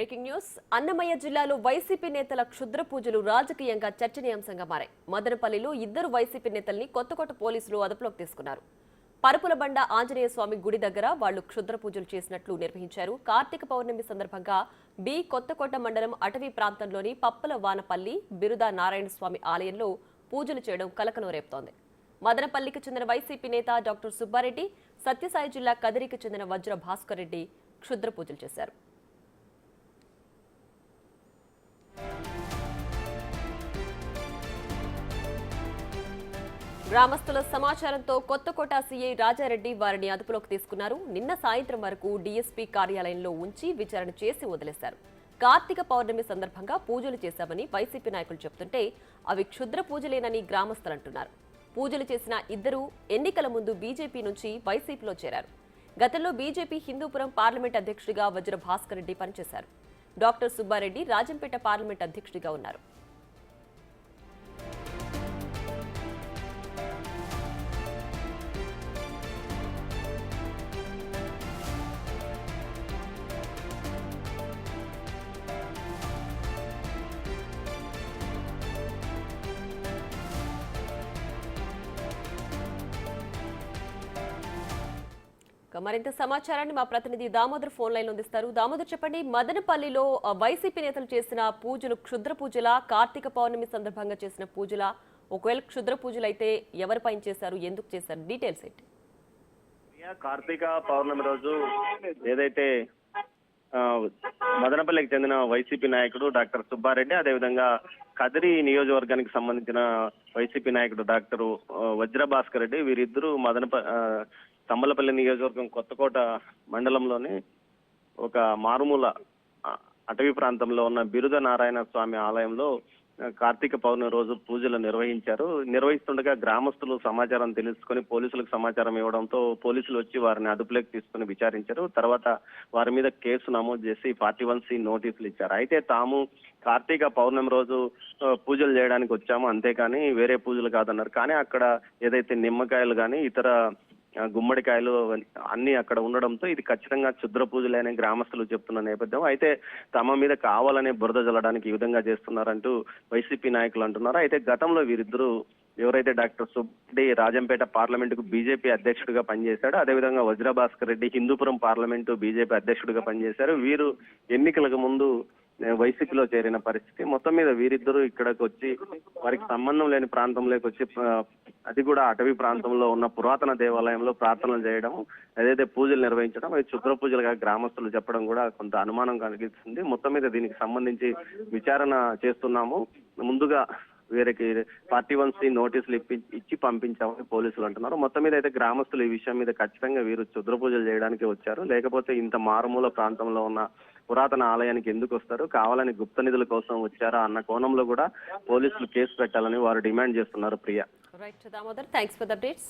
Breaking news. Annamayya జిల్లాలో YCP నేతల క్షుద్ర పూజలు రాజకీయంగా చర్చనీయాంశంగా మారాయి. మదనపల్లిలో ఇద్దరు వైసీపీ నేతల్ని కొత్తకోట పోలీసులు అదుపులోకి తీసుకున్నారు. పరుపులబండ ఆంజనేయ స్వామి గుడి దగ్గర వాళ్లు క్షుద్ర పూజలు చేసినట్లు నిర్వహించారు. కార్తీక పౌర్ణమి సందర్భంగా కొత్తకోట మండలం అటవీ ప్రాంతంలోని పప్పల వానపల్లి బిరుదా నారాయణ స్వామి ఆలయంలో పూజలు చేయడం కలకలం రేపుతోంది. మదనపల్లికి చెందిన వైసీపీ నేత డాక్టర్ సుబ్బారెడ్డి, సత్యసాయి జిల్లా కదిరికి చెందిన వజ్ర భాస్కర్ రెడ్డి క్షుద్ర పూజలు చేశారు. గ్రామస్తుల సమాచారంతో కొత్తకోట సీఐ రాజారెడ్డి వారిని అదుపులోకి తీసుకున్నారు. నిన్న సాయంత్రం వరకు డీఎస్పీ కార్యాలయంలో ఉంచి విచారణ చేసి వదిలేశారు. కార్తీక పౌర్ణమి సందర్భంగా పూజలు చేశామని వైసీపీ నాయకులు చెబుతుంటే అవి క్షుద్ర పూజలేనని గ్రామస్తులు అంటున్నారు. పూజలు చేసిన ఇద్దరు ఎన్నికల ముందు బీజేపీ నుంచి వైసీపీలో చేరారు. గతంలో బీజేపీ హిందూపురం పార్లమెంట్ అధ్యక్షుడిగా వజ్ర భాస్కర్ రెడ్డి పనిచేశారు. డాక్టర్ సుబ్బారెడ్డి రాజంపేట పార్లమెంట్ అధ్యక్షుడిగా ఉన్నారు. మరింత సమాచారాన్ని మా ప్రతినిధి దామోదర్ ఫోన్ లైన్ అందిస్తారు. దామోదర్, చెప్పండి, మదనపల్లిలో వైసీపీ నేతలు చేసిన పూజలు క్షుద్ర పూజల, కార్తీక పౌర్ణమి సందర్భంగా చేసిన పూజల, ఒకవేళ క్షుద్ర పూజలు అయితే ఎవరిపైన చేశారు, ఎందుకు చేశారు, డీటెయిల్స్ ఏంటి? కార్తీక పౌర్ణమి రోజు ఏదైతే మదనపల్లికి చెందిన వైసీపీ నాయకుడు డాక్టర్ సుబ్బారెడ్డి, అదేవిధంగా కదిరి నియోజకవర్గానికి సంబంధించిన వైసీపీ నాయకుడు డాక్టర్ వజ్ర భాస్కర్ రెడ్డి, వీరిద్దరూ తమ్మలపల్లి నియోజకవర్గం కొత్తకోట మండలంలోని ఒక మారుమూల అటవీ ప్రాంతంలో ఉన్న బిరుద నారాయణ స్వామి ఆలయంలో కార్తీక పౌర్ణమి రోజు పూజలు నిర్వహిస్తుండగా గ్రామస్తులు సమాచారం తెలుసుకుని పోలీసులకు సమాచారం ఇవ్వడంతో పోలీసులు వచ్చి వారిని అదుపులోకి తీసుకుని విచారించారు. తర్వాత వారి మీద కేసు నమోదు చేసి 41C నోటీసులు ఇచ్చారు. అయితే తాము కార్తీక పౌర్ణమి రోజు పూజలు చేయడానికి వచ్చాము, అంతేకాని వేరే పూజలు కాదన్నారు. కానీ అక్కడ ఏదైతే నిమ్మకాయలు కానీ ఇతర గుమ్మడికాయలు అన్ని అక్కడ ఉండడంతో ఇది ఖచ్చితంగా క్షుద్ర పూజలనే గ్రామస్తులు చెప్తున్న నేపథ్యం. అయితే తమ మీద కావాలనే బురద జల్లడానికి ఈ విధంగా చేస్తున్నారంటూ వైసీపీ నాయకులు అంటున్నారు. అయితే గతంలో వీరిద్దరూ ఎవరైతే డాక్టర్ సుబ్బారెడ్డి రాజంపేట పార్లమెంటుకు బీజేపీ అధ్యక్షుడిగా పనిచేశాడు, అదేవిధంగా వజ్ర భాస్కర్ రెడ్డి హిందూపురం పార్లమెంటు బీజేపీ అధ్యక్షుడిగా పనిచేశారు. వీరు ఎన్నికలకు ముందు వైసీపీలో చేరిన పరిస్థితి. మొత్తం మీద వీరిద్దరూ ఇక్కడికి వచ్చి వారికి సంబంధం లేని ప్రాంతంలోకి వచ్చి, అది కూడా అటవీ ప్రాంతంలో ఉన్న పురాతన దేవాలయంలో ప్రార్థనలు చేయడం, ఏదైతే పూజలు నిర్వహించడం, అవి క్షుద్ర పూజలుగా గ్రామస్తులు చెప్పడం కూడా కొంత అనుమానం కలిగిస్తుంది. మొత్తం మీద దీనికి సంబంధించి విచారణ చేస్తున్నాము. ముందుగా వీరికి 41C నోటీసులు ఇచ్చి పంపించామని పోలీసులు అంటున్నారు. మొత్తం మీద అయితే గ్రామస్తులు ఈ విషయం మీద ఖచ్చితంగా వీరు క్షుద్ర పూజలు చేయడానికి వచ్చారు, లేకపోతే ఇంత మారుమూల ప్రాంతంలో ఉన్న పురాతన ఆలయానికి ఎందుకు వస్తారు, కావాలని గుప్త నిధుల కోసం వచ్చారా అన్న కోణంలో కూడా పోలీసులు కేసు పెట్టాలని వారు డిమాండ్ చేస్తున్నారు. Priya. Right Damodar, thanks for the updates.